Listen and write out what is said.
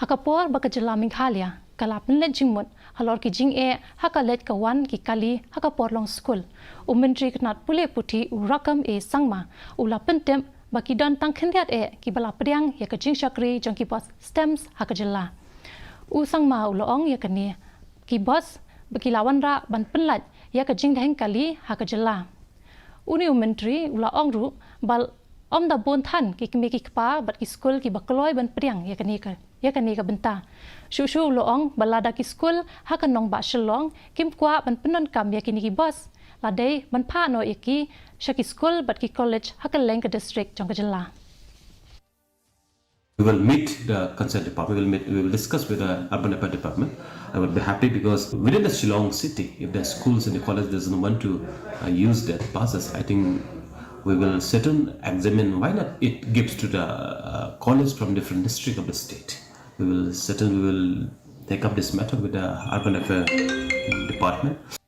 Hakapor baka Jylla Minghalia kalap nlet jingmut halor ki jing hakalet kawan ki kali hakapor long school Myntri Tnat pule puti urakam sangma ula pentem baki don tang Khyndiat ki bala Pdiang ya ka Jingshakri Jong ki bos stems haka Jylla sangma uloong ya kani ki bos baki lawan ra ban penlat ya ka jing dahing kali haka Jylla uni Myntri uloong ru bal om da bon than ki kemi ki kpa bat ki school ki bakloi ban Pdiang ya kani ka benta shu loong balada ki school hakan nong ba shalong kim kwa ban penon kam ya kini ki bos ladai ban pha no yaki shaki school bat ki college hakan leng ka district jong ka Jylla. We will meet the concerned department. We will discuss with the urban affairs department. I would be happy because within the Shillong city, if the schools and the college doesn't want to use their passes, I think we will certainly examine why not it gives to the college from different district of the state. We will take up this matter with the urban affairs department.